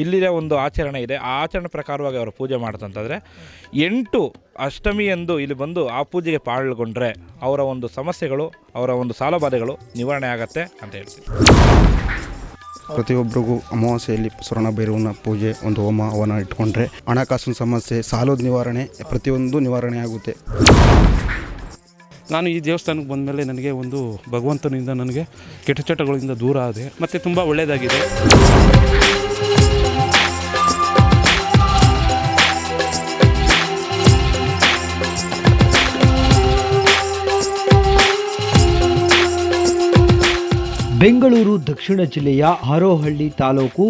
ಇಲ್ಲಿಯ ಒಂದು ಆಚರಣೆ ಇದೆ. ಆ ಆಚರಣೆ ಪ್ರಕಾರವಾಗಿ ಅವರು ಪೂಜೆ ಮಾಡ್ತಂತಂದರೆ 8 ಅಷ್ಟಮಿಯಂದು ಇಲ್ಲಿ ಬಂದು ಆ ಪೂಜೆಗೆ ಪಾಲ್ಗೊಂಡ್ರೆ ಅವರ ಒಂದು ಸಮಸ್ಯೆಗಳು, ಅವರ ಒಂದು ಸಾಲಬಾಧೆಗಳು ನಿವಾರಣೆ ಆಗತ್ತೆ ಅಂತ ಹೇಳ್ತೀನಿ. ಪ್ರತಿಯೊಬ್ಬರಿಗೂ ಅಮಾವಾಸ್ಯೆಯಲ್ಲಿ ಸ್ವರ್ಣ ಭೈರವನ ಪೂಜೆ, ಒಂದು ಹೋಮ ಹವನ ಇಟ್ಕೊಂಡ್ರೆ ಹಣಕಾಸಿನ ಸಮಸ್ಯೆ, ಸಾಲದ ನಿವಾರಣೆ, ಪ್ರತಿಯೊಂದು ನಿವಾರಣೆ ಆಗುತ್ತೆ. ನಾನು ಈ ದೇವಸ್ಥಾನಕ್ಕೆ ಬಂದಮೇಲೆ ನನಗೆ ಒಂದು ಭಗವಂತನಿಂದ ನನಗೆ ಕೆಟ್ಟ ಚಟಗಳಿಂದ ದೂರ ಆದೆ ಮತ್ತು ತುಂಬ ಒಳ್ಳೆಯದಾಗಿದೆ. ಬೆಂಗಳೂರು ದಕ್ಷಿಣ ಜಿಲ್ಲೆಯ ಹಾರೋಹಳ್ಳಿ ತಾಲೂಕು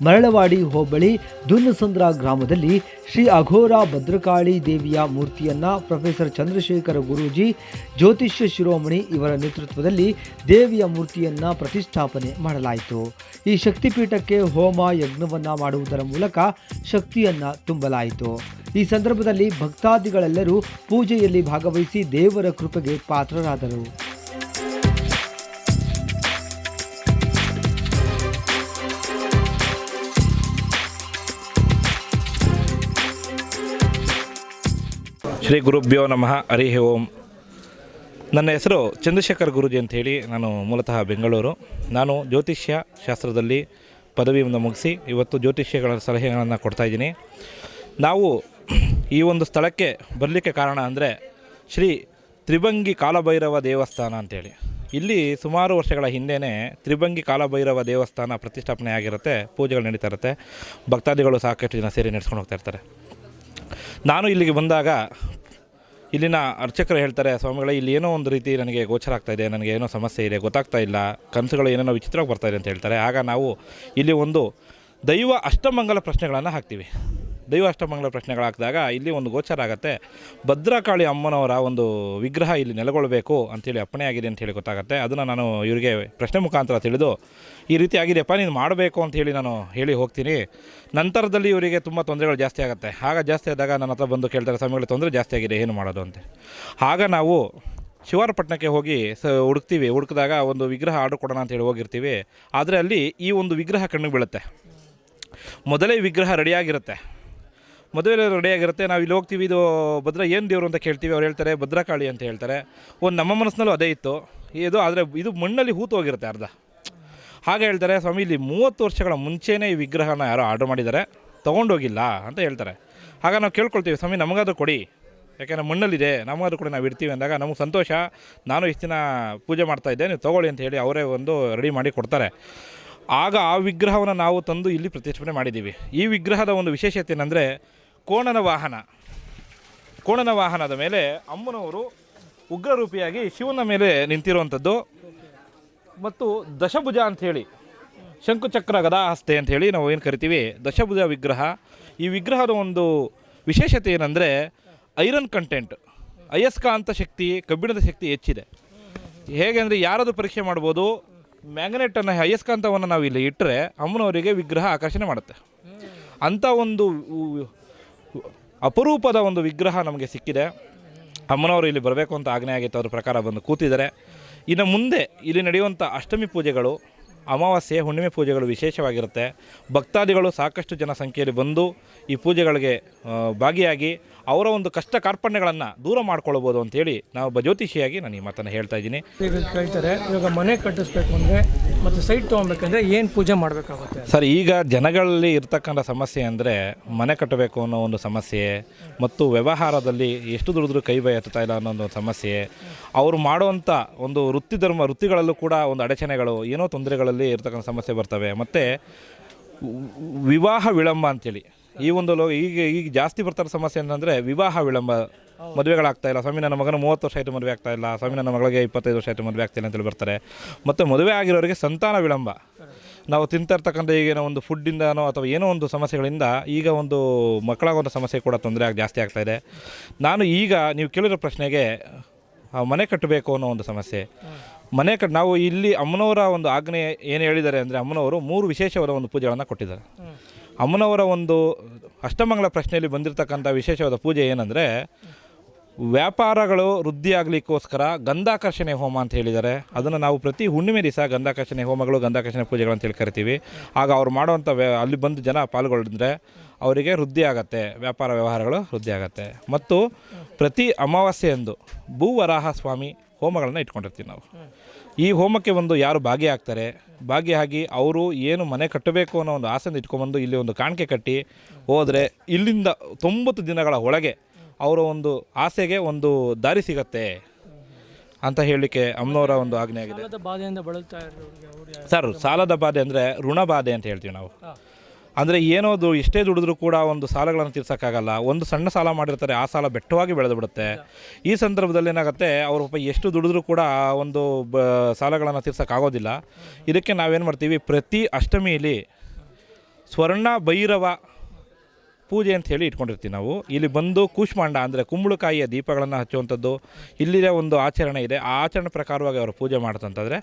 ಮರಳವಾಡಿ ಹೋಬಳಿ ದುನ್ನಸಂದ್ರ ಗ್ರಾಮದಲ್ಲಿ ಶ್ರೀ ಅಘೋರ ಭದ್ರಕಾಳಿ ದೇವಿಯ ಮೂರ್ತಿಯನ್ನು ಪ್ರೊಫೆಸರ್ ಚಂದ್ರಶೇಖರ ಗುರೂಜಿ ಜ್ಯೋತಿಷ್ಯ ಶಿರೋಮಣಿ ಇವರ ನೇತೃತ್ವದಲ್ಲಿ ದೇವಿಯ ಮೂರ್ತಿಯನ್ನು ಪ್ರತಿಷ್ಠಾಪನೆ ಮಾಡಲಾಯಿತು. ಈ ಶಕ್ತಿಪೀಠಕ್ಕೆ ಹೋಮ ಯಜ್ಞವನ್ನು ಮಾಡುವುದರ ಮೂಲಕ ಶಕ್ತಿಯನ್ನು ತುಂಬಲಾಯಿತು. ಈ ಸಂದರ್ಭದಲ್ಲಿ ಭಕ್ತಾದಿಗಳೆಲ್ಲರೂ ಪೂಜೆಯಲ್ಲಿ ಭಾಗವಹಿಸಿ ದೇವರ ಕೃಪೆಗೆ ಪಾತ್ರರಾದರು. ಶ್ರೀ ಗುರುಭ್ಯೋ ನಮಃ. ಹರಿ ಓಂ. ನನ್ನ ಹೆಸರು ಚಂದ್ರಶೇಖರ್ ಗುರೂಜಿ ಅಂಥೇಳಿ. ನಾನು ಮೂಲತಃ ಬೆಂಗಳೂರು. ನಾನು ಜ್ಯೋತಿಷ್ಯ ಶಾಸ್ತ್ರದಲ್ಲಿ ಪದವಿಯನ್ನು ಮುಗಿಸಿ ಇವತ್ತು ಜ್ಯೋತಿಷ್ಯಗಳ ಸಲಹೆಗಳನ್ನು ಕೊಡ್ತಾಯಿದ್ದೀನಿ. ನಾವು ಈ ಒಂದು ಸ್ಥಳಕ್ಕೆ ಬರಲಿಕ್ಕೆ ಕಾರಣ ಅಂದರೆ ಶ್ರೀ ತ್ರಿಭಂಗಿ ಕಾಲಭೈರವ ದೇವಸ್ಥಾನ ಅಂಥೇಳಿ. ಇಲ್ಲಿ ಸುಮಾರು ವರ್ಷಗಳ ಹಿಂದೆಯೇ ತ್ರಿಭಂಗಿ ಕಾಲಭೈರವ ದೇವಸ್ಥಾನ ಪ್ರತಿಷ್ಠಾಪನೆ ಆಗಿರುತ್ತೆ, ಪೂಜೆಗಳು ನಡೀತಾ ಇರುತ್ತೆ, ಭಕ್ತಾದಿಗಳು ಸಾಕಷ್ಟು ಜನ ಸೇರಿ ನಡೆಸ್ಕೊಂಡು ಹೋಗ್ತಾ ಇರ್ತಾರೆ. ನಾನು ಇಲ್ಲಿಗೆ ಬಂದಾಗ ಇಲ್ಲಿನ ಅರ್ಚಕರು ಹೇಳ್ತಾರೆ, ಸ್ವಾಮಿಗಳೇ ಇಲ್ಲಿ ಏನೋ ಒಂದು ರೀತಿ ನನಗೆ ಗೋಚರ ಆಗ್ತಾಯಿದೆ, ನನಗೆ ಏನೋ ಸಮಸ್ಯೆ ಇದೆ, ಗೊತ್ತಾಗ್ತಾ ಇಲ್ಲ, ಕನಸುಗಳು ಏನೇನೋ ವಿಚಿತ್ರವಾಗಿ ಬರ್ತಾಯಿದೆ ಅಂತ ಹೇಳ್ತಾರೆ. ಆಗ ನಾವು ಇಲ್ಲಿ ಒಂದು ದೈವ ಅಷ್ಟಮಂಗಲ ಪ್ರಶ್ನೆಗಳನ್ನು ಹಾಕ್ತೀವಿ. ದೈವ ಅಷ್ಟಮಂಗಲ ಪ್ರಶ್ನೆಗಳು ಹಾಕಿದಾಗ ಇಲ್ಲಿ ಒಂದು ಗೋಚರ ಆಗುತ್ತೆ, ಭದ್ರಕಾಳಿ ಅಮ್ಮನವರ ಒಂದು ವಿಗ್ರಹ ಇಲ್ಲಿ ನೆಲೆಗೊಳ್ಳಬೇಕು ಅಂಥೇಳಿ ಅಪ್ಪಣೆ ಆಗಿದೆ ಅಂಥೇಳಿ ಗೊತ್ತಾಗುತ್ತೆ. ಅದನ್ನು ನಾನು ಇವರಿಗೆ ಪ್ರಶ್ನೆ ಮುಖಾಂತರ ತಿಳಿದು ಈ ರೀತಿ ಆಗಿದೆಯಪ್ಪ, ನೀನು ಮಾಡಬೇಕು ಅಂಥೇಳಿ ನಾನು ಹೇಳಿ ಹೋಗ್ತೀನಿ. ನಂತರದಲ್ಲಿ ಇವರಿಗೆ ತುಂಬ ತೊಂದರೆಗಳು ಜಾಸ್ತಿ ಆಗುತ್ತೆ. ಆಗ ಜಾಸ್ತಿ ಆದಾಗ ನನ್ನ ಹತ್ರ ಬಂದು ಕೇಳ್ತಾರೆ, ಸ್ವಾಮಿಗಳ ತೊಂದರೆ ಜಾಸ್ತಿ ಆಗಿದೆ, ಏನು ಮಾಡೋದು ಅಂತ. ಆಗ ನಾವು ಶಿವಾರಪಟ್ಟಣಕ್ಕೆ ಹೋಗಿ ಹುಡುಕ್ತೀವಿ. ಹುಡುಕಿದಾಗ ಒಂದು ವಿಗ್ರಹ ಆರ್ಡರ್ ಕೊಡೋಣ ಅಂತೇಳಿ ಹೋಗಿರ್ತೀವಿ. ಆದರೆ ಅಲ್ಲಿ ಈ ಒಂದು ವಿಗ್ರಹ ಕಣ್ಣಿಗೆ ಬೀಳುತ್ತೆ. ಮೊದಲೇ ವಿಗ್ರಹ ರೆಡಿಯಾಗಿರುತ್ತೆ. ನಾವು ಇಲ್ಲಿ ಹೋಗ್ತೀವಿ, ಇದು ಭದ್ರ ಏನು ದೇವರು ಅಂತ ಕೇಳ್ತೀವಿ. ಅವ್ರು ಹೇಳ್ತಾರೆ ಭದ್ರಕಾಳಿ ಅಂತ ಹೇಳ್ತಾರೆ. ನಮ್ಮ ಮನಸ್ಸಿನಲ್ಲೂ ಅದೇ ಇತ್ತು ಇದು. ಆದರೆ ಇದು ಮಣ್ಣಲ್ಲಿ ಹೂತು ಹೋಗಿರುತ್ತೆ ಅರ್ಧ. ಹಾಗೆ ಹೇಳ್ತಾರೆ, ಸ್ವಾಮಿ ಇಲ್ಲಿ 30 ವರ್ಷಗಳ ಮುಂಚೆನೇ ಈ ವಿಗ್ರಹನ ಯಾರೋ ಆರ್ಡರ್ ಮಾಡಿದ್ದಾರೆ, ತೊಗೊಂಡೋಗಿಲ್ಲ ಅಂತ ಹೇಳ್ತಾರೆ. ಆಗ ನಾವು ಕೇಳ್ಕೊಳ್ತೀವಿ, ಸ್ವಾಮಿ ನಮಗಾದ್ರೂ ಕೊಡಿ, ಯಾಕೆಂದರೆ ಮಣ್ಣಲ್ಲಿದೆ, ನಮಗಾದ್ರೂ ಕೂಡ ನಾವು ಇಡ್ತೀವಿ ಅಂದಾಗ ನಮಗೆ ಸಂತೋಷ. ನಾನು ಇಷ್ಟು ದಿನ ಪೂಜೆ ಮಾಡ್ತಾಯಿದ್ದೆ, ನೀವು ತೊಗೊಳ್ಳಿ ಅಂತ ಹೇಳಿ ಅವರೇ ಒಂದು ರೆಡಿ ಮಾಡಿ ಕೊಡ್ತಾರೆ. ಆಗ ಆ ವಿಗ್ರಹವನ್ನು ನಾವು ತಂದು ಇಲ್ಲಿ ಪ್ರತಿಷ್ಠಾಪನೆ ಮಾಡಿದ್ದೀವಿ. ಈ ವಿಗ್ರಹದ ಒಂದು ವಿಶೇಷತೆ ಏನಂದರೆ ಕೋಣನ ವಾಹನದ ಮೇಲೆ ಅಮ್ಮನವರು ಉಗ್ರರೂಪಿಯಾಗಿ ಶಿವನ ಮೇಲೆ ನಿಂತಿರುವಂಥದ್ದು ಮತ್ತು ದಶಭುಜ ಅಂಥೇಳಿ, ಶಂಕುಚಕ್ರ ಗದಾಹಸ್ತೆ ಅಂಥೇಳಿ ನಾವು ಏನು ಕರಿತೀವಿ, ದಶಭುಜ ವಿಗ್ರಹ. ಈ ವಿಗ್ರಹದ ಒಂದು ವಿಶೇಷತೆ ಏನಂದರೆ ಐರನ್ ಕಂಟೆಂಟ್, ಅಯಸ್ಕಾಂತ ಶಕ್ತಿ, ಕಬ್ಬಿಣದ ಶಕ್ತಿ ಹೆಚ್ಚಿದೆ. ಹೇಗೆ ಅಂದರೆ ಯಾರಾದರೂ ಪರೀಕ್ಷೆ ಮಾಡ್ಬೋದು, ಮ್ಯಾಗ್ನೆಟನ್ನು, ಅಯಸ್ಕಾಂತವನ್ನು ನಾವು ಇಲ್ಲಿ ಇಟ್ಟರೆ ಅಮ್ಮನವರಿಗೆ ವಿಗ್ರಹ ಆಕರ್ಷಣೆ ಮಾಡುತ್ತೆ. ಅಂಥ ಒಂದು ಅಪರೂಪದ ಒಂದು ವಿಗ್ರಹ ನಮಗೆ ಸಿಕ್ಕಿದೆ. ಅಮ್ಮನವರು ಇಲ್ಲಿ ಬರಬೇಕು ಅಂತ ಆಜ್ಞೆ ಆಗಿತ್ತು, ಅದ್ರ ಪ್ರಕಾರ ಬಂದು ಕೂತಿದ್ದಾರೆ. ಇನ್ನು ಮುಂದೆ ಇಲ್ಲಿ ನಡೆಯುವಂಥ ಅಷ್ಟಮಿ ಪೂಜೆಗಳು, ಅಮಾವಾಸ್ಯೆ, ಹುಣ್ಣಿಮೆ ಪೂಜೆಗಳು ವಿಶೇಷವಾಗಿರುತ್ತೆ. ಭಕ್ತಾದಿಗಳು ಸಾಕಷ್ಟು ಜನ ಸಂಖ್ಯೆಯಲ್ಲಿ ಬಂದು ಈ ಪೂಜೆಗಳಿಗೆ ಭಾಗಿಯಾಗಿ ಅವರ ಒಂದು ಕಷ್ಟ ಕಾರ್ಪಣ್ಯಗಳನ್ನು ದೂರ ಮಾಡ್ಕೊಳ್ಬೋದು ಅಂತೇಳಿ ನಾವು ಜ್ಯೋತಿಷಿಯಾಗಿ ನಾನು ಈ ಮಾತನ್ನು ಹೇಳ್ತಾ ಇದ್ದೀನಿ. ಈಗ ಕೇಳ್ತಾರೆ, ಇವಾಗ ಮನೆ ಕಟ್ಟಿಸ್ಬೇಕು ಅಂದರೆ ಮತ್ತು ಸೈಟ್ ತೊಗೊಬೇಕಂದ್ರೆ ಏನು ಪೂಜೆ ಮಾಡಬೇಕಾಗುತ್ತೆ ಸರ್? ಈಗ ಜನಗಳಲ್ಲಿ ಇರ್ತಕ್ಕಂಥ ಸಮಸ್ಯೆ ಅಂದರೆ ಮನೆ ಕಟ್ಟಬೇಕು ಅನ್ನೋ ಒಂದು ಸಮಸ್ಯೆ, ಮತ್ತು ವ್ಯವಹಾರದಲ್ಲಿ ಎಷ್ಟು ದುಡಿದ್ರೂ ಕೈ ಬೈ ಎತ್ತಾ ಇಲ್ಲ ಅನ್ನೋ ಒಂದು ಸಮಸ್ಯೆ, ಅವರು ಮಾಡುವಂಥ ಒಂದು ವೃತ್ತಿಗಳಲ್ಲೂ ಕೂಡ ಒಂದು ಅಡಚಣೆಗಳು, ಏನೋ ತೊಂದರೆಗಳಲ್ಲಿ ಇರ್ತಕ್ಕಂಥ ಸಮಸ್ಯೆ ಬರ್ತವೆ. ಮತ್ತು ವಿವಾಹ ವಿಳಂಬ ಅಂಥೇಳಿ ಈ ಒಂದು ಈಗ ಜಾಸ್ತಿ ಬರ್ತಾರೋ ಸಮಸ್ಯೆ ಅಂತಂದರೆ ವಿವಾಹ ವಿಳಂಬ. ಮದುವೆಗಳಾಗ್ತಾಯಿಲ್ಲ, ಸ್ವಾಮಿ ನನ್ನ ಮಗನ 30 ವರ್ಷ ಆಯಿತು ಮದುವೆ ಆಗ್ತಾಯಿಲ್ಲ, ಸ್ವಾಮಿ ನನ್ನ ಮಗಳಿಗೆ 25 ವರ್ಷ ಆಯಿತು ಮದುವೆ ಆಗ್ತಾಯಿಲ್ಲ ಅಂತೇಳಿ ಬರ್ತಾರೆ. ಮತ್ತು ಮದುವೆ ಆಗಿರೋರಿಗೆ ಸಂತಾನ ವಿಳಂಬ. ನಾವು ತಿಂತಿರ್ತಕ್ಕಂಥ ಈಗೇನೋ ಒಂದು ಫುಡ್ಡಿಂದನೋ ಅಥವಾ ಏನೋ ಒಂದು ಸಮಸ್ಯೆಗಳಿಂದ ಈಗ ಒಂದು ಮಕ್ಕಳಾಗುವಂಥ ಸಮಸ್ಯೆ ಕೂಡ ತೊಂದರೆ ಜಾಸ್ತಿ ಆಗ್ತಾಯಿದೆ. ನಾನು ಈಗ ನೀವು ಕೇಳಿರೋ ಪ್ರಶ್ನೆಗೆ ಮನೆ ಕಟ್ಟಬೇಕು ಅನ್ನೋ ಒಂದು ಸಮಸ್ಯೆ, ನಾವು ಇಲ್ಲಿ ಅಮ್ಮನವರ ಒಂದು ಆಜ್ಞೆ ಏನು ಹೇಳಿದ್ದಾರೆ ಅಂದರೆ, ಅಮ್ಮನವರು 3 ವಿಶೇಷವಾದ ಒಂದು ಪೂಜೆಗಳನ್ನು ಕೊಟ್ಟಿದ್ದಾರೆ. ಅಮ್ಮನವರ ಒಂದು ಅಷ್ಟಮಂಗಲ ಪ್ರಶ್ನೆಯಲ್ಲಿ ಬಂದಿರತಕ್ಕಂಥ ವಿಶೇಷವಾದ ಪೂಜೆ ಏನಂದರೆ ವ್ಯಾಪಾರಗಳು ವೃದ್ಧಿಯಾಗಲಿಕ್ಕೋಸ್ಕರ ಗಂಧಾಕರ್ಷಣೆ ಹೋಮ ಅಂತ ಹೇಳಿದ್ದಾರೆ. ಅದನ್ನು ನಾವು ಪ್ರತಿ ಹುಣ್ಣಿಮೆ ದಿವಸ ಗಂಧಾಕರ್ಷಣೆ ಹೋಮಗಳು, ಗಂಧಾಕರ್ಷಣೆ ಪೂಜೆಗಳು ಅಂತೇಳಿ ಕರಿತೀವಿ. ಆಗ ಅವ್ರು ಮಾಡುವಂಥ ಅಲ್ಲಿ ಬಂದು ಜನ ಪಾಲ್ಗೊಂಡ್ರೆ ಅವರಿಗೆ ವೃದ್ಧಿ ಆಗುತ್ತೆ, ವ್ಯಾಪಾರ ವ್ಯವಹಾರಗಳು ವೃದ್ಧಿ ಆಗುತ್ತೆ. ಮತ್ತು ಪ್ರತಿ ಅಮಾವಾಸ್ಯೆಯಂದು ಭೂವರಾಹ ಸ್ವಾಮಿ ಹೋಮಗಳನ್ನು ಇಟ್ಕೊಂಡಿರ್ತೀವಿ ನಾವು. ಈ ಹೋಮಕ್ಕೆ ಒಂದು ಯಾರು ಭಾಗಿಯಾಗ್ತಾರೆ, ಭಾಗಿಯಾಗಿ ಅವರು ಏನು ಮನೆ ಕಟ್ಟಬೇಕು ಅನ್ನೋ ಒಂದು ಆಸೆಯಿಂದ ಇಟ್ಕೊಂಬಂದು ಇಲ್ಲಿ ಒಂದು ಕಾಣಿಕೆ ಕಟ್ಟಿ ಹೋದರೆ ಇಲ್ಲಿಂದ 90 ದಿನಗಳ ಒಳಗೆ ಅವರ ಒಂದು ಆಸೆಗೆ ಒಂದು ದಾರಿ ಸಿಗತ್ತೆ ಅಂತ ಹೇಳಲಿಕ್ಕೆ ಅಮ್ಮನವರ ಒಂದು ಆಜ್ಞೆ ಆಗಿದೆ. ಸಾಲದ ಬಾಧೆಯಿಂದ ಬಳಲ್ತಾ ಇರೋರಿಗೆ ಸರ್, ಸಾಲದ ಬಾಧೆ ಅಂದರೆ ಋಣ ಬಾಧೆ ಅಂತ ಹೇಳ್ತೀವಿ ನಾವು. ಅಂದರೆ ಏನೋದು ಎಷ್ಟೇ ದುಡಿದ್ರೂ ಕೂಡ ಒಂದು ಸಾಲಗಳನ್ನು ತೀರ್ಸೋಕ್ಕಾಗಲ್ಲ. ಒಂದು ಸಣ್ಣ ಸಾಲ ಮಾಡಿರ್ತಾರೆ, ಆ ಸಾಲ ಬೆಟ್ಟವಾಗಿ ಬೆಳೆದು ಬಿಡುತ್ತೆ. ಈ ಸಂದರ್ಭದಲ್ಲಿ ಏನಾಗುತ್ತೆ, ಅವರು ಎಷ್ಟು ದುಡಿದ್ರೂ ಕೂಡ ಒಂದು ಸಾಲಗಳನ್ನು ತೀರ್ಸೋಕ್ಕಾಗೋದಿಲ್ಲ. ಇದಕ್ಕೆ ನಾವೇನು ಮಾಡ್ತೀವಿ, ಪ್ರತಿ ಅಷ್ಟಮಿಯಲ್ಲಿ ಸ್ವರ್ಣ ಭೈರವ ಪೂಜೆ ಅಂತ ಹೇಳಿ ಇಟ್ಕೊಂಡಿರ್ತೀವಿ ನಾವು. ಇಲ್ಲಿ ಬಂದು ಕೂಷ್ಮಾಂಡ ಅಂದರೆ ಕುಂಬಳಕಾಯಿಯ ದೀಪಗಳನ್ನು ಹಚ್ಚುವಂಥದ್ದು ಇಲ್ಲಿಯ ಒಂದು ಆಚರಣೆ ಇದೆ. ಆ ಆಚರಣೆ ಪ್ರಕಾರವಾಗಿ ಅವರು ಪೂಜೆ ಮಾಡ್ತಂತಂದರೆ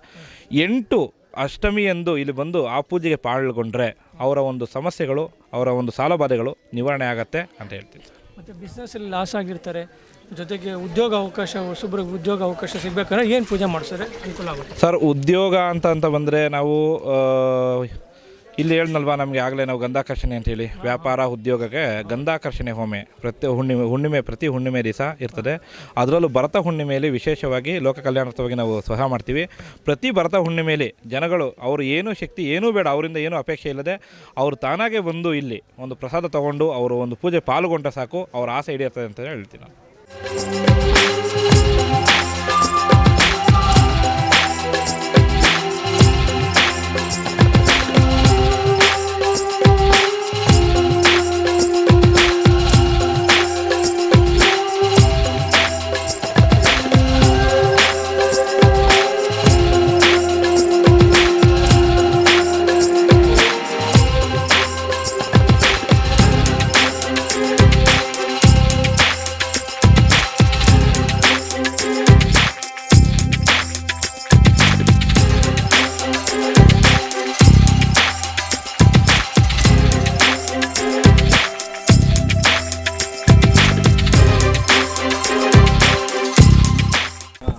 8 ಅಷ್ಟಮಿಯಂದು ಇಲ್ಲಿ ಬಂದು ಆ ಪೂಜೆಗೆ ಪಾಲ್ಗೊಂಡ್ರೆ ಅವರ ಒಂದು ಸಮಸ್ಯೆಗಳು, ಅವರ ಒಂದು ಸಾಲಬಾಧೆಗಳು ನಿವಾರಣೆ ಆಗತ್ತೆ ಅಂತ ಹೇಳ್ತೀನಿ. ಮತ್ತು ಬಿಸ್ನೆಸ್ಸಲ್ಲಿ ಲಾಸ್ ಆಗಿರ್ತಾರೆ, ಜೊತೆಗೆ ಉದ್ಯೋಗ ಅವಕಾಶ, ಹೊಸಬ್ರಿಗೆ ಉದ್ಯೋಗ ಅವಕಾಶ ಸಿಗಬೇಕಾದ್ರೆ ಏನು ಪೂಜೆ ಮಾಡಿಸಿದ್ರೆ ಅನುಕೂಲ ಆಗುತ್ತೆ ಸರ್? ಉದ್ಯೋಗ ಅಂತ ಬಂದರೆ ನಾವು ಇಲ್ಲಿ ಹೇಳಿದ್ನಲ್ವ, ನಮಗೆ ಆಗಲೇ ನಾವು ಗಂಧಾಕರ್ಷಣೆ ಅಂತೇಳಿ ವ್ಯಾಪಾರ ಉದ್ಯೋಗಕ್ಕೆ ಗಂಧಾಕರ್ಷಣೆ ಹೋಮೆ ಪ್ರತಿ ಹುಣ್ಣಿಮೆ ದಿವಸ ಇರ್ತದೆ. ಅದರಲ್ಲೂ ಭರತ ಹುಣ್ಣಿಮೆಯಲ್ಲಿ ವಿಶೇಷವಾಗಿ ಲೋಕ ಕಲ್ಯಾಣಾರ್ಥವಾಗಿ ನಾವು ಸಹ ಮಾಡ್ತೀವಿ. ಪ್ರತಿ ಭರತ ಹುಣ್ಣಿಮೆಯಲ್ಲಿ ಜನಗಳು ಅವರು ಏನೂ ಶಕ್ತಿ ಏನೂ ಬೇಡ, ಅವರಿಂದ ಏನೂ ಅಪೇಕ್ಷೆ ಇಲ್ಲದೆ ಅವರು ತಾನಾಗೆ ಬಂದು ಇಲ್ಲಿ ಒಂದು ಪ್ರಸಾದ ತೊಗೊಂಡು ಅವರು ಒಂದು ಪೂಜೆ ಪಾಲ್ಗೊಂಡ್ರೆ ಸಾಕು, ಅವರ ಆಸೆ ಈಡೇರ್ತದೆ ಅಂತ ಹೇಳ್ತೀನಿ ನಾನು.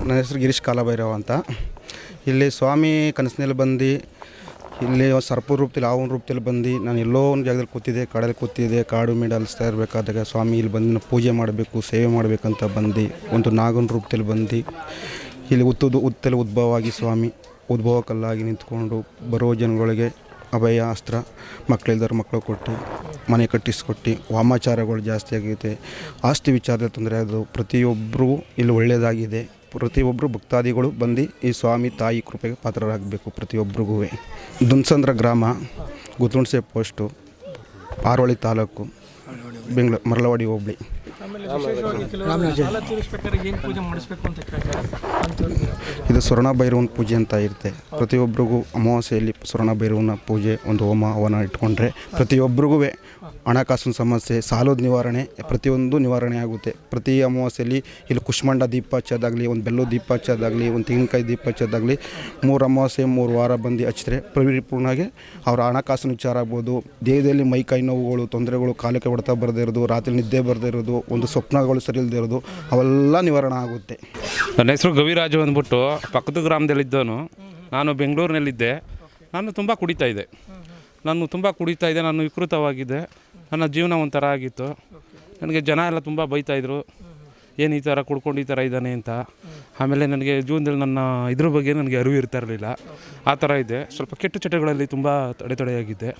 ನನ್ನ ಹೆಸರು ಗಿರೀಶ್ ಕಾಲಭೈರವ ಅಂತ. ಇಲ್ಲಿ ಸ್ವಾಮಿ ಕನಸಿನಲ್ಲಿ ಬಂದು ಇಲ್ಲಿ ಸರ್ಪ ರೂಪದಲ್ಲಿ, ಆವನ ರೂಪದಲ್ಲಿ ಬಂದು ನಾನು ಎಲ್ಲೋ ಒಂದು ಜಾಗದಲ್ಲಿ ಕೂತಿದ್ದೆ, ಕಾಡಲ್ಲಿ ಕೂತಿದ್ದೆ, ಕಾಡು ಮೇಡ ಅಲಿಸ್ತಾ ಇರಬೇಕಾದಾಗ ಸ್ವಾಮಿ ಇಲ್ಲಿ ಬಂದು ಪೂಜೆ ಮಾಡಬೇಕು, ಸೇವೆ ಮಾಡಬೇಕಂತ ಬಂದು ಒಂದು ನಾಗನ ರೂಪದಲ್ಲಿ ಬಂದು ಇಲ್ಲಿ ಉತ್ತಲ್ಲಿ ಉದ್ಭವವಾಗಿ ಸ್ವಾಮಿ ಉದ್ಭವ ಕಲ್ಲಾಗಿ ನಿಂತ್ಕೊಂಡು ಬರೋ ಜನಗಳಿಗೆ ಅಭಯ ಅಸ್ತ್ರ, ಮಕ್ಕಳಿಲ್ದವ್ರು ಮಕ್ಕಳು ಕೊಟ್ಟು ಮನೆ ಕಟ್ಟಿಸ್ಕೊಟ್ಟು ವಾಮಾಚಾರಗಳು ಜಾಸ್ತಿ ಆಗೈತೆ. ಆಸ್ತಿ ವಿಚಾರದಲ್ಲಿ ತೊಂದರೆ ಆಗೋದು ಪ್ರತಿಯೊಬ್ಬರಿಗೂ ಇಲ್ಲಿ ಒಳ್ಳೆಯದಾಗಿದೆ. ಪ್ರತಿಯೊಬ್ಬರು ಭಕ್ತಾದಿಗಳು ಬಂದು ಈ ಸ್ವಾಮಿ ತಾಯಿ ಕೃಪೆಗೆ ಪಾತ್ರರಾಗಬೇಕು ಪ್ರತಿಯೊಬ್ಬರಿಗೂ. ದುನ್ಸಂದ್ರ ಗ್ರಾಮ, ಗುದ್ಲುಣ್ಸೆ ಪೋಸ್ಟು, ಪಾರೋಳಿ ತಾಲೂಕು, ಬೆಂಗಳೂರು, ಮರಳವಾಡಿ ಹೋಬಳಿ. ಆಮೇಲೆ ವಿಶೇಷವಾಗಿ ಕೆಲವರು ಸಾಲ ತೀರಿಸ್ಬೇಕಾದ್ರೆ ಏನು ಪೂಜೆ ಮಾಡಿಸ್ಬೇಕು ಅಂತ ಕೇಳ್ತಾರೆ. ಇದು ಸ್ವರ್ಣ ಭೈರವನ ಪೂಜೆ ಅಂತ ಇರುತ್ತೆ. ಪ್ರತಿಯೊಬ್ಬರಿಗೂ ಅಮಾವಾಸ್ಯೆಯಲ್ಲಿ ಸ್ವರ್ಣ ಭೈರವನ ಪೂಜೆ, ಒಂದು ಹೋಮ ಹವನ ಇಟ್ಕೊಂಡ್ರೆ ಪ್ರತಿಯೊಬ್ಬರಿಗೂ ಹಣಕಾಸಿನ ಸಮಸ್ಯೆ, ಸಾಲದ ನಿವಾರಣೆ, ಪ್ರತಿಯೊಂದು ನಿವಾರಣೆ ಆಗುತ್ತೆ. ಪ್ರತಿ ಅಮಾವಾಸ್ಯೆಯಲ್ಲಿ ಇಲ್ಲಿ ಕುಷ್ಮಾಂಡ ದೀಪ ಹಚ್ಚೋದಾಗಲಿ, ಒಂದು ಬೆಲ್ಲದ ದೀಪ ಹಚ್ಚೋದಾಗಲಿ, ಒಂದು ತೆಂಗಿನಕಾಯಿ ದೀಪ ಹಚ್ಚೋದಾಗಲಿ 3 ಅಮಾವಾಸ್ಯೆ 3 ವಾರ ಬಂದು ಹಚ್ಚಿದ್ರೆ ಪರಿಪೂರ್ಣವಾಗಿ ಅವರ ಹಣಕಾಸಿನ ವಿಚಾರ ಆಗ್ಬೋದು, ದೇಹದಲ್ಲಿ ಮೈ ಕೈ ನೋವುಗಳು, ತೊಂದರೆಗಳು, ಕಾಲಕ್ಕೆ ಹೊಡೆತ ಬರದೇ ಇರೋದು, ರಾತ್ರಿ ನಿದ್ದೆ ಬರದೇ ಇರೋದು, ಒಂದು ಸ್ವಪ್ನಗಳು ಸರಿ ಇಲ್ಲದೆ ಇರೋದು ಅವೆಲ್ಲ ನಿವಾರಣೆ ಆಗುತ್ತೆ. ನನ್ನ ಹೆಸರು ಗವಿರಾಜು ಅಂದ್ಬಿಟ್ಟು, ಪಕ್ಕದ ಗ್ರಾಮದಲ್ಲಿದ್ದವನು. ನಾನು ಬೆಂಗಳೂರಿನಲ್ಲಿದ್ದೆ. ನಾನು ತುಂಬ ಕುಡಿತಾಯಿದ್ದೆ. ನಾನು ವಿಕೃತವಾಗಿದ್ದೆ. ನನ್ನ ಜೀವನ ಒಂಥರ ಆಗಿತ್ತು. ನನಗೆ ಜನ ಎಲ್ಲ ತುಂಬ ಬೈತಾಯಿದ್ರು, ಏನು ಈ ಥರ ಕುಡ್ಕೊಂಡು ಈ ಥರ ಇದ್ದಾನೆ ಅಂತ. ಆಮೇಲೆ ನನಗೆ ಜೀವನದಲ್ಲಿ ನನ್ನ ಇದ್ರ ಬಗ್ಗೆ ನನಗೆ ಅರಿವು ಇರ್ತಾ ಇರಲಿಲ್ಲ. ಆ ಥರ ಇದ್ದೆ. ಸ್ವಲ್ಪ ಕೆಟ್ಟ ಚಟಗಳಲ್ಲಿ ತುಂಬ ತಡೆಯಾಗಿದ್ದೆ.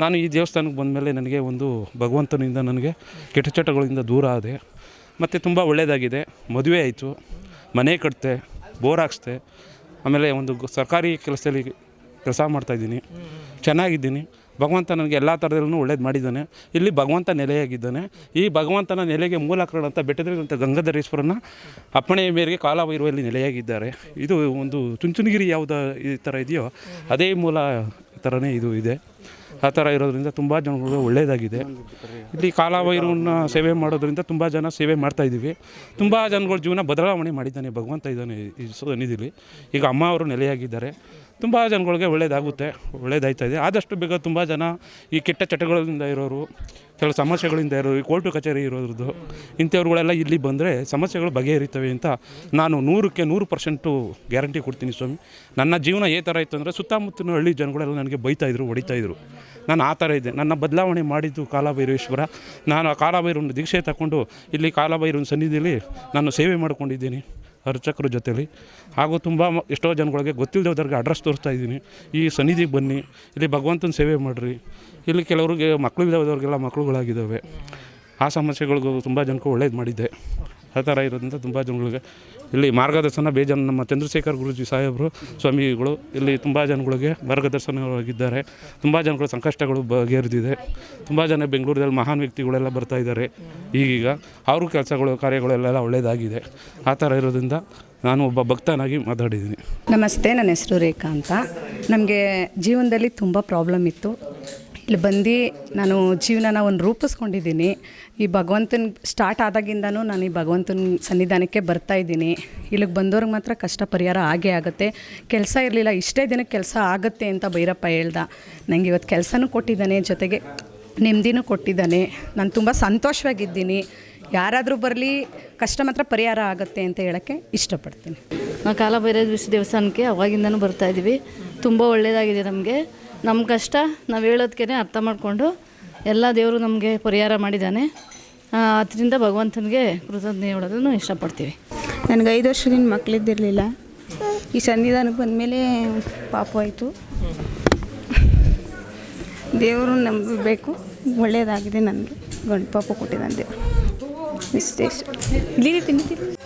ನಾನು ಈ ದೇವಸ್ಥಾನಕ್ಕೆ ಬಂದಮೇಲೆ ನನಗೆ ಒಂದು ಭಗವಂತನಿಂದ ನನಗೆ ಕೆಟ್ಟ ಚಟಗಳಿಂದ ದೂರ ಆದೆ. ಮತ್ತು ತುಂಬ ಒಳ್ಳೆಯದಾಗಿದೆ. ಮದುವೆ ಆಯಿತು, ಮನೆ ಕಟ್ಟಿದೆ, ಬೋರ್ ಹಾಕ್ಸ್ದೆ. ಆಮೇಲೆ ಒಂದು ಸರ್ಕಾರಿ ಕೆಲಸದಲ್ಲಿ ಕೆಲಸ ಮಾಡ್ತಾಯಿದ್ದೀನಿ, ಚೆನ್ನಾಗಿದ್ದೀನಿ. ಭಗವಂತ ನನಗೆ ಎಲ್ಲ ಥರದಲ್ಲೂ ಒಳ್ಳೇದು ಮಾಡಿದ್ದಾನೆ. ಇಲ್ಲಿ ಭಗವಂತ ನೆಲೆಯಾಗಿದ್ದಾನೆ. ಈ ಭಗವಂತನ ನೆಲೆಗೆ ಮೂಲ ಕಾರಣ ಬೆಟ್ಟದಲ್ಲಿರುವಂಥ ಗಂಗಾಧರೇಶ್ವರನ ಅಪ್ಪಣೆಯ ಮೇರೆಗೆ ಕಾಲಭೈರವಲ್ಲಿ ನೆಲೆಯಾಗಿದ್ದಾರೆ. ಇದು ಒಂದು ಚುಂಚನಗಿರಿ ಯಾವುದು ಈ ಥರ ಇದೆಯೋ ಅದೇ ಮೂಲ ಥರನೇ ಇದು ಇದೆ. ಆ ಥರ ಇರೋದ್ರಿಂದ ತುಂಬ ಜನಗಳು ಒಳ್ಳೆಯದಾಗಿದೆ. ಇಲ್ಲಿ ಕಾಲಭೈರವನ ಸೇವೆ ಮಾಡೋದ್ರಿಂದ ತುಂಬ ಜನ ಸೇವೆ ಮಾಡ್ತಾಯಿದ್ದೀವಿ. ತುಂಬ ಜನಗಳ ಜೀವನ ಬದಲಾವಣೆ ಮಾಡಿದ್ದಾನೆ ಭಗವಂತ ಇದ್ದಾನೆ ಈ ಸನ್ನಿಧಿಲಿ. ಈಗ ಅಮ್ಮ ಅವರು ನೆಲೆಯಾಗಿದ್ದಾರೆ. ತುಂಬ ಜನಗಳಿಗೆ ಒಳ್ಳೇದಾಯ್ತಾಯಿದೆ. ಆದಷ್ಟು ಬೇಗ ತುಂಬ ಜನ ಈ ಕೆಟ್ಟ ಚಟಗಳಿಂದ ಇರೋರು, ಕೆಲವು ಸಮಸ್ಯೆಗಳಿಂದ ಇರೋರು, ಈ ಕೋರ್ಟು ಕಚೇರಿ ಇರೋದು, ಇಂಥವ್ರುಗಳೆಲ್ಲ ಇಲ್ಲಿ ಬಂದರೆ ಸಮಸ್ಯೆಗಳು ಬಗೆಹರಿತವೆ ಅಂತ ನಾನು 100ಕ್ಕೆ 100% ಗ್ಯಾರಂಟಿ ಕೊಡ್ತೀನಿ ಸ್ವಾಮಿ. ನನ್ನ ಜೀವನ ಈ ಥರ ಇತ್ತು ಅಂದರೆ ಸುತ್ತಮುತ್ತಲಿನ ಹಳ್ಳಿ ಜನಗಳೆಲ್ಲ ನನಗೆ ಬೈತಾಯಿದ್ರು, ಹೊಡಿತಾಯಿದ್ರು. ನಾನು ಆ ಥರ ಇದ್ದೆ. ನನ್ನ ಬದಲಾವಣೆ ಮಾಡಿದ್ದು ಕಾಲಭೈರವೇಶ್ವರ. ನಾನು ಆ ಕಾಲಭೈರವನ ದೀಕ್ಷೆ ತಗೊಂಡು ಇಲ್ಲಿ ಕಾಲಭೈರವನ ಸನ್ನಿಧಿಯಲ್ಲಿ ನಾನು ಸೇವೆ ಮಾಡ್ಕೊಂಡಿದ್ದೀನಿ ಅರ್ಚಕರ ಜೊತೆಲಿ. ಹಾಗೂ ತುಂಬ ಎಷ್ಟೋ ಜನಗಳಿಗೆ ಗೊತ್ತಿಲ್ಲದವ್ರಿಗೆ ಅಡ್ರೆಸ್ ತೋರಿಸ್ತಾ ಇದ್ದೀನಿ, ಈ ಸನ್ನಿಧಿಗೆ ಬನ್ನಿ, ಇಲ್ಲಿ ಭಗವಂತನ ಸೇವೆ ಮಾಡಿರಿ. ಇಲ್ಲಿ ಕೆಲವ್ರಿಗೆ ಮಕ್ಕಳಿಲ್ಲದವ್ರಿಗೆಲ್ಲ ಮಕ್ಕಳುಗಳಾಗಿದ್ದಾವೆ. ಆ ಸಮಸ್ಯೆಗಳಿಗೂ ತುಂಬ ಜನಕ್ಕೆ ಒಳ್ಳೇದು ಮಾಡಿದ್ದೆ. ಆ ಥರ ಇರೋದ್ರಿಂದ ತುಂಬ ಜನಗಳಿಗೆ ಇಲ್ಲಿ ಮಾರ್ಗದರ್ಶನ ಬೇಜಾನು ನಮ್ಮ ಚಂದ್ರಶೇಖರ್ ಗುರೂಜಿ ಸಾಹೇಬರು ಸ್ವಾಮಿಗಳು ಇಲ್ಲಿ ತುಂಬ ಜನಗಳಿಗೆ ಮಾರ್ಗದರ್ಶನವಾಗಿದ್ದಾರೆ. ತುಂಬ ಜನಗಳ ಸಂಕಷ್ಟಗಳು ಬಗೆಹರಿದಿದೆ. ತುಂಬ ಜನ ಬೆಂಗಳೂರಲ್ಲಿ ಮಹಾನ್ ವ್ಯಕ್ತಿಗಳೆಲ್ಲ ಬರ್ತಾಯಿದ್ದಾರೆ ಈಗೀಗ. ಅವ್ರ ಕೆಲಸಗಳು ಕಾರ್ಯಗಳೆಲ್ಲ ಒಳ್ಳೆಯದಾಗಿದೆ. ಆ ಥರ ಇರೋದ್ರಿಂದ ನಾನು ಒಬ್ಬ ಭಕ್ತನಾಗಿ ಮಾತಾಡಿದ್ದೀನಿ. ನಮಸ್ತೆ, ನನ್ನ ಹೆಸರು ರೇಖಾ ಅಂತ. ನಮಗೆ ಜೀವನದಲ್ಲಿ ತುಂಬ ಪ್ರಾಬ್ಲಮ್ ಇತ್ತು. ಇಲ್ಲಿ ಬಂದು ನಾನು ಜೀವನನ ಒಂದು ರೂಪಿಸ್ಕೊಂಡಿದ್ದೀನಿ. ಈ ಭಗವಂತನ ಸ್ಟಾರ್ಟ್ ಆದಾಗಿಂದನೂ ನಾನು ಈ ಭಗವಂತನ ಸನ್ನಿಧಾನಕ್ಕೆ ಬರ್ತಾಯಿದ್ದೀನಿ. ಇಲ್ಲಿಗೆ ಬಂದವ್ರಿಗೆ ಮಾತ್ರ ಕಷ್ಟ ಪರಿಹಾರ ಆಗೇ ಆಗುತ್ತೆ. ಕೆಲಸ ಇರಲಿಲ್ಲ, ಇಷ್ಟೇ ದಿನಕ್ಕೆ ಕೆಲಸ ಆಗುತ್ತೆ ಅಂತ ಭೈರಪ್ಪ ಹೇಳ್ದ. ನನಗೆ ಇವತ್ತು ಕೆಲಸನೂ ಕೊಟ್ಟಿದ್ದಾನೆ, ಜೊತೆಗೆ ನೆಮ್ಮದಿನೂ ಕೊಟ್ಟಿದ್ದಾನೆ. ನಾನು ತುಂಬ ಸಂತೋಷವಾಗಿದ್ದೀನಿ. ಯಾರಾದರೂ ಬರಲಿ, ಕಷ್ಟ ಮಾತ್ರ ಪರಿಹಾರ ಆಗುತ್ತೆ ಅಂತ ಹೇಳೋಕ್ಕೆ ಇಷ್ಟಪಡ್ತೀನಿ. ನಾವು ಕಾಲಭೈರವ ದೇವಸ್ಥಾನಕ್ಕೆ ಅವಾಗಿಂದನೂ ಬರ್ತಾಯಿದ್ದೀವಿ. ತುಂಬ ಒಳ್ಳೆಯದಾಗಿದೆ ನಮಗೆ. ನಮ್ಮ ಕಷ್ಟ ನಾವು ಹೇಳೋದಕ್ಕೆ ಅರ್ಥ ಮಾಡಿಕೊಂಡು ಎಲ್ಲ ದೇವರು ನಮಗೆ ಪರಿಹಾರ ಮಾಡಿದ್ದಾನೆ. ಅದರಿಂದ ಭಗವಂತನಿಗೆ ಕೃತಜ್ಞತೆ ಹೇಳೋದನ್ನು ಇಷ್ಟಪಡ್ತೀವಿ. ನನಗೆ 5 ವರ್ಷದಿಂದ ಮಕ್ಕಳಿದ್ದಿರಲಿಲ್ಲ. ಈ ಸನ್ನಿಧಾನಕ್ಕೆ ಬಂದಮೇಲೆ ಪಾಪ ಆಯಿತು. ದೇವರು ನಂಬಬೇಕು, ಒಳ್ಳೆಯದಾಗಿದೆ. ನನಗೆ ಗಂಡು ಪಾಪ ಕೊಟ್ಟಿದ್ದಾನೆ ದೇವರು. ಇಷ್ಟೇ. ಇಲ್ಲಿ ತಿಂತೀನಿ.